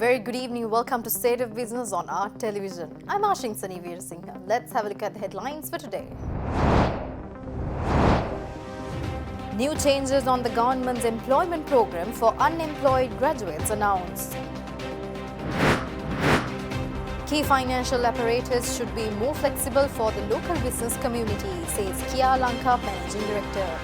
very good evening. Welcome to State of Business on our television. I'm Ashing Sani Veerasinghe. Let's have a look at the headlines for today. New changes on the government's employment program for unemployed graduates announced. Key financial apparatus should be more flexible for the local business community, says Kia Lanka Managing Director.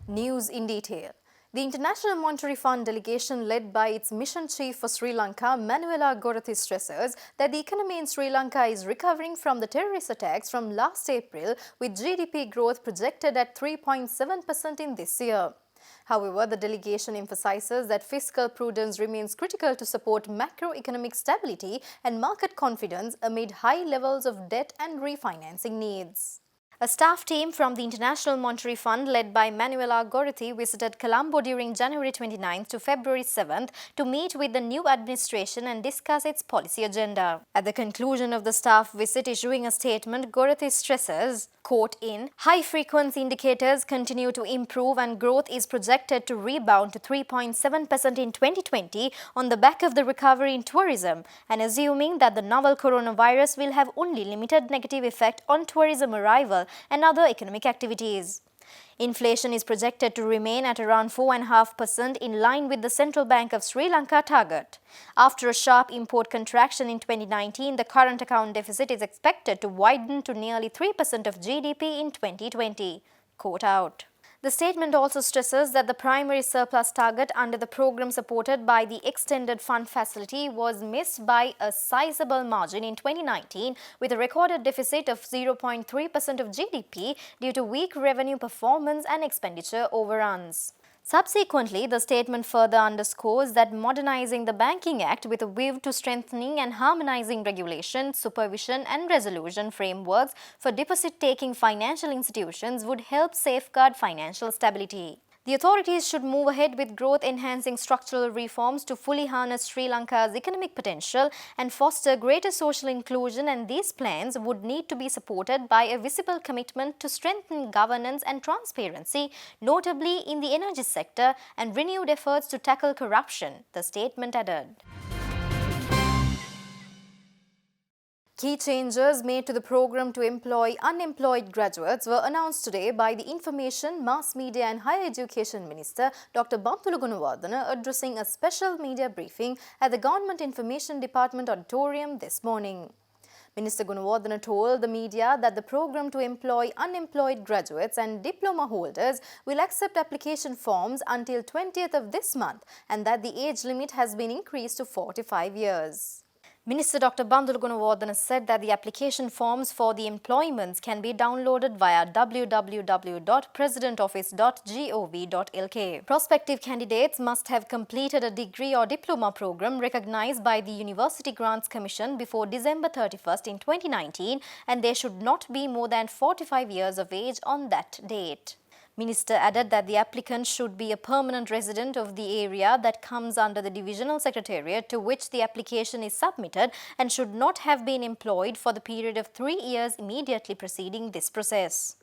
News in detail. The International Monetary Fund delegation led by its mission chief for Sri Lanka, Manuela Gorathi, stresses that the economy in Sri Lanka is recovering from the terrorist attacks from last April, with GDP growth projected at 3.7% in this year. However, the delegation emphasizes that fiscal prudence remains critical to support macroeconomic stability and market confidence amid high levels of debt and refinancing needs. A staff team from the International Monetary Fund led by Manuela Gorathi visited Colombo during January 29th to February 7th to meet with the new administration and discuss its policy agenda. At the conclusion of the staff visit, issuing a statement, Gorathi stresses, quote, high-frequency indicators continue to improve and growth is projected to rebound to 3.7% in 2020 on the back of the recovery in tourism, and assuming that the novel coronavirus will have only limited negative effect on tourism arrival and other economic activities. Inflation is projected to remain at around 4.5% in line with the Central Bank of Sri Lanka target. After a sharp import contraction in 2019, the current account deficit is expected to widen to nearly 3% of GDP in 2020. Quote out. The statement also stresses that the primary surplus target under the program supported by the Extended Fund Facility was missed by a sizable margin in 2019, with a recorded deficit of 0.3% of GDP due to weak revenue performance and expenditure overruns. Subsequently, the statement further underscores that modernizing the Banking Act with a view to strengthening and harmonizing regulation, supervision and resolution frameworks for deposit-taking financial institutions would help safeguard financial stability. The authorities should move ahead with growth-enhancing structural reforms to fully harness Sri Lanka's economic potential and foster greater social inclusion, and these plans would need to be supported by a visible commitment to strengthen governance and transparency, notably in the energy sector, and renewed efforts to tackle corruption, the statement added. Key changes made to the program to employ unemployed graduates were announced today by the Information, Mass Media and Higher Education Minister Dr. Bandula Gunawardena addressing a special media briefing at the Government Information Department auditorium this morning. Minister Gunawardena told the media that the program to employ unemployed graduates and diploma holders will accept application forms until 20th of this month, and that the age limit has been increased to 45 years. Minister Dr. Bandula Gunawardena said that the application forms for the employments can be downloaded via www.presidentoffice.gov.lk. Prospective candidates must have completed a degree or diploma program recognized by the University Grants Commission before December 31st in 2019, and they should not be more than 45 years of age on that date. Minister added that the applicant should be a permanent resident of the area that comes under the divisional secretariat to which the application is submitted and should not have been employed for the period of 3 years immediately preceding this process.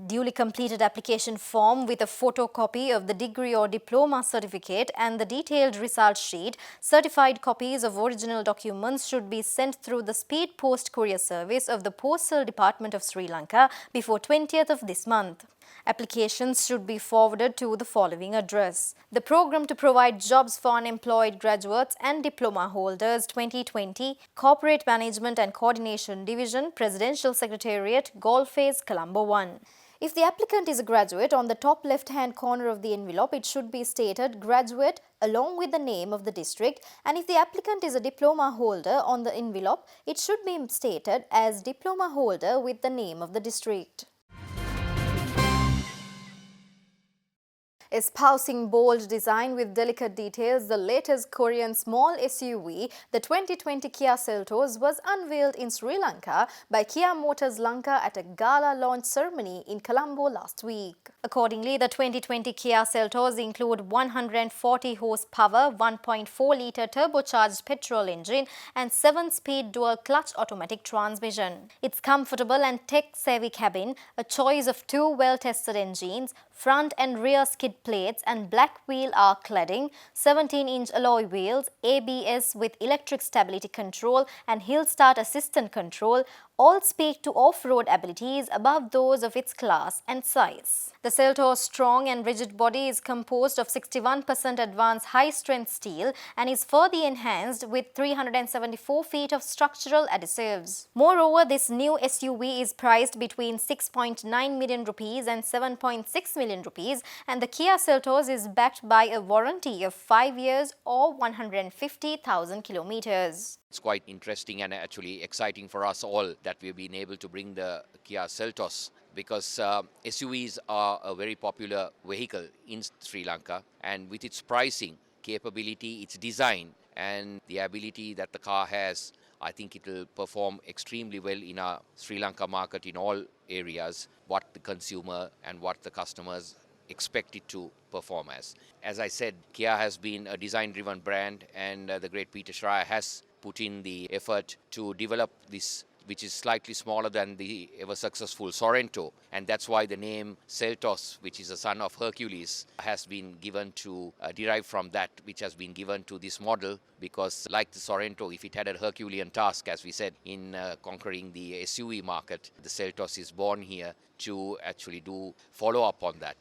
Duly completed application form with a photocopy of the degree or diploma certificate and the detailed result sheet, certified copies of original documents should be sent through the Speed Post Courier Service of the Postal Department of Sri Lanka before 20th of this month. Applications should be forwarded to the following address: the Program to Provide Jobs for Unemployed Graduates and Diploma Holders 2020, Corporate Management and Coordination Division, Presidential Secretariat, Golface, Colombo 1. If the applicant is a graduate, on the top left-hand corner of the envelope, it should be stated graduate along with the name of the district, and if the applicant is a diploma holder, on the envelope, it should be stated as diploma holder with the name of the district. Espousing bold design with delicate details, the latest Korean small SUV, the 2020 Kia Altos, was unveiled in Sri Lanka by Kia Motors Lanka at a gala launch ceremony in Colombo last week. Accordingly, the 2020 Kia Altos include 140 horsepower, 1.4-litre turbocharged petrol engine and 7-speed dual-clutch automatic transmission. Its comfortable and tech-savvy cabin, a choice of 2 well-tested engines, front and rear skid plates and black wheel arc cladding, 17-inch alloy wheels, ABS with electric stability control and hill start assistant control all speak to off-road abilities above those of its class and size. The Seltos' strong and rigid body is composed of 61% advanced high-strength steel and is further enhanced with 374 feet of structural adhesives. Moreover, this new SUV is priced between 6.9 million rupees and 7.6 million rupees, and the Kia Seltos is backed by a warranty of 5 years or 150,000 kilometers. It's quite interesting and actually exciting for us all that we've been able to bring the Kia Seltos, because SUVs are a very popular vehicle in Sri Lanka, and with its pricing, capability, its design and the ability that the car has, I think it will perform extremely well in our Sri Lanka market in all areas, what the consumer and what the customers expect it to perform as. As I said, Kia has been a design-driven brand, and the great Peter Schreier has put in the effort to develop this, which is slightly smaller than the ever successful Sorento, and that's why the name Seltos, which is a son of Hercules, has been given to derive from that, which has been given to this model, because like the Sorento, if it had a Herculean task, as we said, in conquering the SUV market, the Seltos is born here to actually do follow up on that.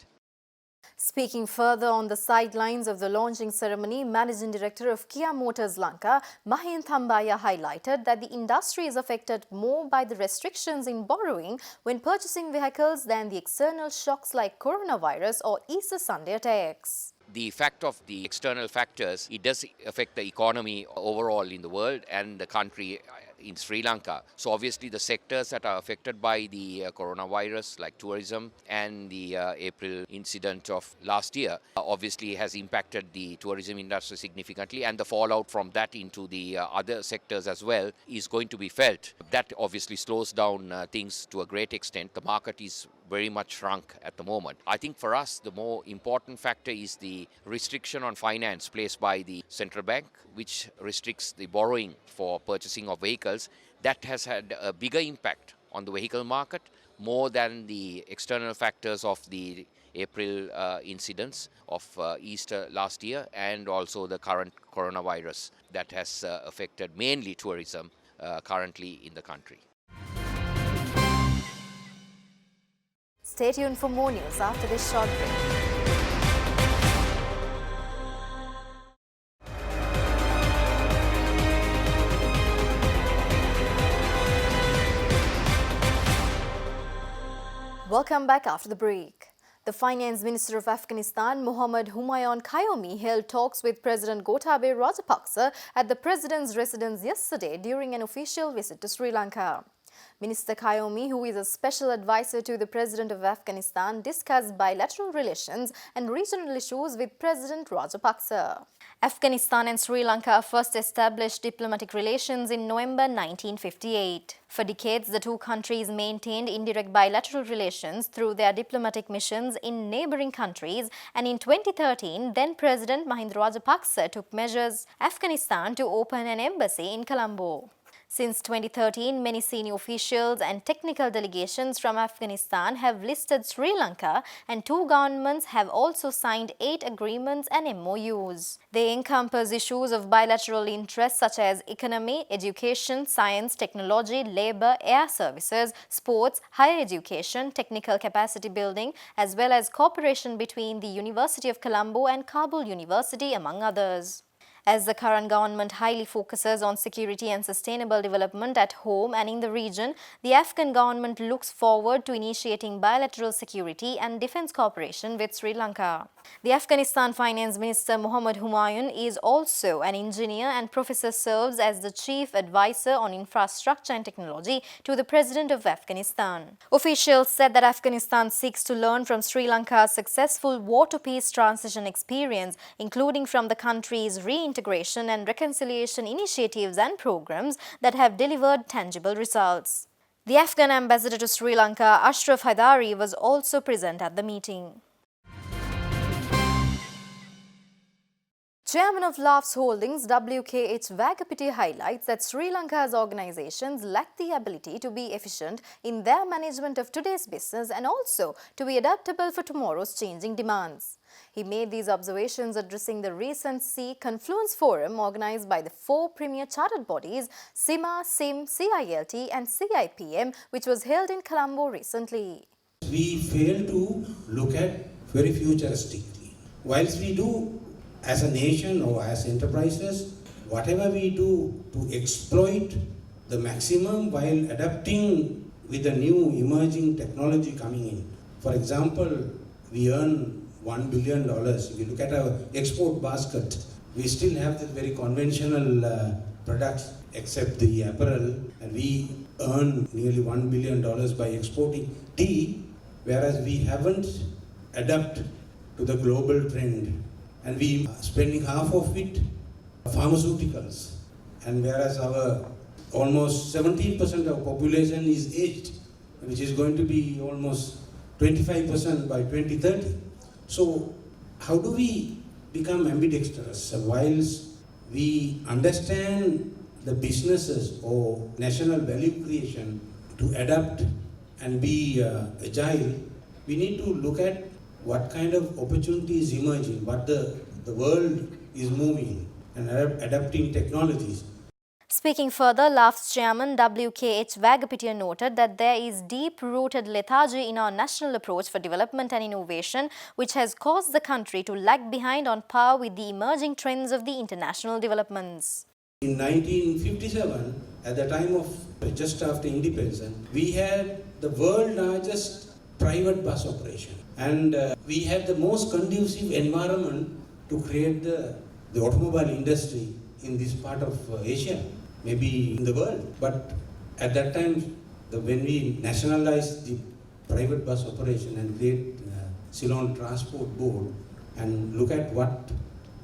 Speaking further on the sidelines of the launching ceremony, Managing Director of Kia Motors Lanka, Mahin Thambaya, highlighted that the industry is affected more by the restrictions in borrowing when purchasing vehicles than the external shocks like coronavirus or Easter Sunday attacks. The fact of the external factors, it does affect the economy overall in the world and the country in Sri Lanka. So obviously the sectors that are affected by the coronavirus, like tourism and the April incident of last year, obviously has impacted the tourism industry significantly, and the fallout from that into the other sectors as well is going to be felt. That obviously slows down things to a great extent. The market is very much shrunk at the moment. I think for us, the more important factor is the restriction on finance placed by the central bank, which restricts the borrowing for purchasing of vehicles. That has had a bigger impact on the vehicle market, more than the external factors of the April incidents of Easter last year, and also the current coronavirus that has affected mainly tourism currently in the country. Stay tuned for more news after this short break. Welcome back after the break. The Finance Minister of Afghanistan, Mohammad Humayun Qayomi, held talks with President Gotabaya Rajapaksa at the President's residence yesterday during an official visit to Sri Lanka. Minister Qayomi, who is a special advisor to the President of Afghanistan, discussed bilateral relations and regional issues with President Rajapaksa. Afghanistan and Sri Lanka first established diplomatic relations in November 1958. For decades, the two countries maintained indirect bilateral relations through their diplomatic missions in neighboring countries, and in 2013, then President Mahinda Rajapaksa took measures Afghanistan to open an embassy in Colombo. Since 2013, many senior officials and technical delegations from Afghanistan have visited Sri Lanka, and two governments have also signed 8 agreements and MOUs. They encompass issues of bilateral interest such as economy, education, science, technology, labor, air services, sports, higher education, technical capacity building, as well as cooperation between the University of Colombo and Kabul University, among others. As the current government highly focuses on security and sustainable development at home and in the region, the Afghan government looks forward to initiating bilateral security and defense cooperation with Sri Lanka. The Afghanistan Finance Minister Mohammad Humayun is also an engineer and professor, serves as the chief advisor on infrastructure and technology to the President of Afghanistan. Officials said that Afghanistan seeks to learn from Sri Lanka's successful war-to-peace transition experience, including from the country's reintegration and reconciliation initiatives and programs that have delivered tangible results. The Afghan ambassador to Sri Lanka, Ashraf Haidari, was also present at the meeting. Chairman of Laughs Holdings, WKH Vagapiti, highlights that Sri Lanka's organizations lack the ability to be efficient in their management of today's business and also to be adaptable for tomorrow's changing demands. He made these observations addressing the recent Sea Confluence Forum organized by the four premier chartered bodies CIMA, CIM, CILT and CIPM, which was held in Colombo recently. We fail to look at very futuristically. Whilst we do as a nation or as enterprises, whatever we do to exploit the maximum while adapting with the new emerging technology coming in. For example, we earn $1 billion. If you look at our export basket, we still have the very conventional products except the apparel, and we earn nearly $1 billion by exporting tea, whereas we haven't adapted to the global trend, and we are spending half of it pharmaceuticals, and whereas our almost 17% of population is aged, which is going to be almost 25% by 2030. So how do we become ambidextrous whilst we understand the businesses or national value creation to adapt and be agile? We need to look at what kind of opportunities emerging, what the world is moving and adapting technologies. Speaking further, LAF's chairman WKH Vagapitiya noted that there is deep-rooted lethargy in our national approach for development and innovation, which has caused the country to lag behind on par with the emerging trends of the international developments. In 1957, at the time of just after independence, we had the world's largest private bus operation, and we had the most conducive environment to create the automobile industry in this part of Asia, maybe in the world. But at that time, when we nationalized the private bus operation and create Ceylon Transport Board and look at what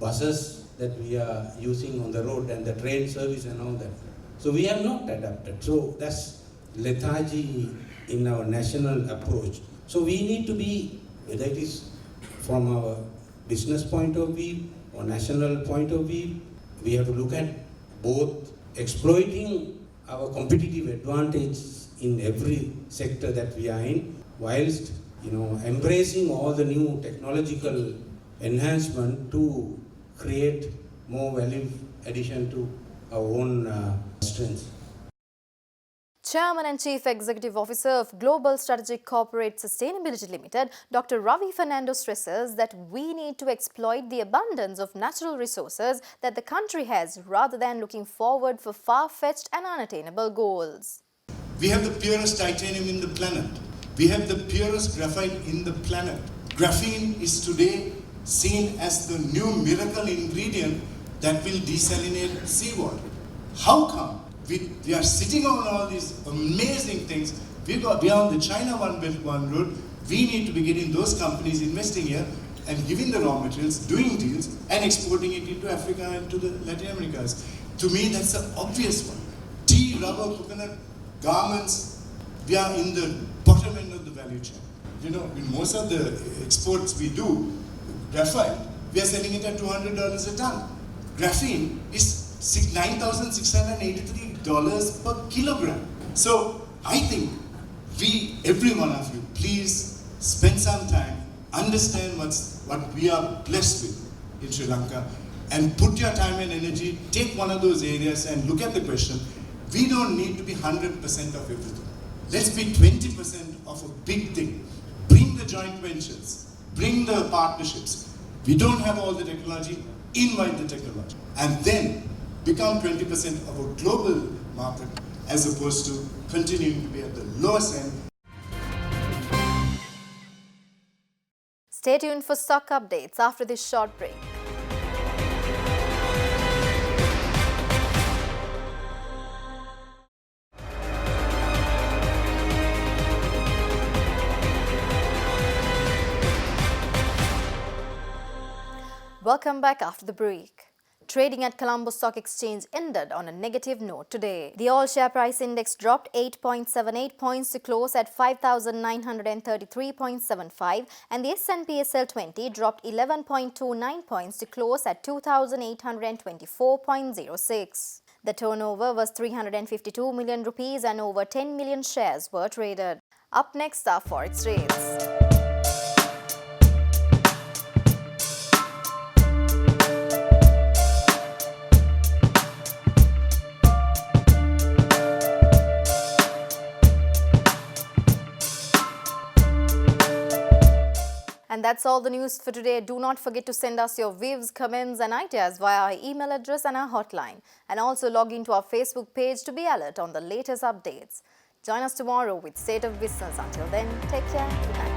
buses that we are using on the road and the train service and all that. So we have not adapted. So that's lethargy in our national approach. So we need to be, whether it is from our business point of view or national point of view, we have to look at both exploiting our competitive advantage in every sector that we are in, whilst embracing all the new technological enhancement to create more value addition to our own strengths. Chairman and Chief Executive Officer of Global Strategic Corporate Sustainability Limited, Dr. Ravi Fernando stresses that we need to exploit the abundance of natural resources that the country has rather than looking forward for far-fetched and unattainable goals. We have the purest titanium in the planet. We have the purest graphite in the planet. Graphene is today seen as the new miracle ingredient that will desalinate seawater. How come? We are sitting on all these amazing things. We are on the China One Belt One Road. We need to be getting those companies investing here and giving the raw materials, doing deals and exporting it into Africa and to the Latin Americas. To me, that's the obvious one. Tea, rubber, coconut, garments, we are in the bottom end of the value chain. In most of the exports we do, graphite, we are selling it at $200 a ton. Graphene is $9,683 per kilogram. So I think every one of you, please spend some time, understand what we are blessed with in Sri Lanka, and put your time and energy, take one of those areas and look at the question. We don't need to be 100% of everything. Let's be 20% of a big thing. Bring the joint ventures, bring the partnerships. We don't have all the technology, invite the technology, and then become 20% of a global market as opposed to continuing to be at the lowest end. Stay tuned for stock updates after this short break. Welcome back after the break. Trading at Colombo Stock Exchange ended on a negative note today. The all-share price index dropped 8.78 points to close at 5,933.75 and the S&P SL 20 dropped 11.29 points to close at 2,824.06. The turnover was 352 million rupees and over 10 million shares were traded. Up next are Forex rates. And that's all the news for today. Do not forget to send us your views, comments and ideas via our email address and our hotline. And also log into our Facebook page to be alert on the latest updates. Join us tomorrow with State of Business. Until then, take care. Good night.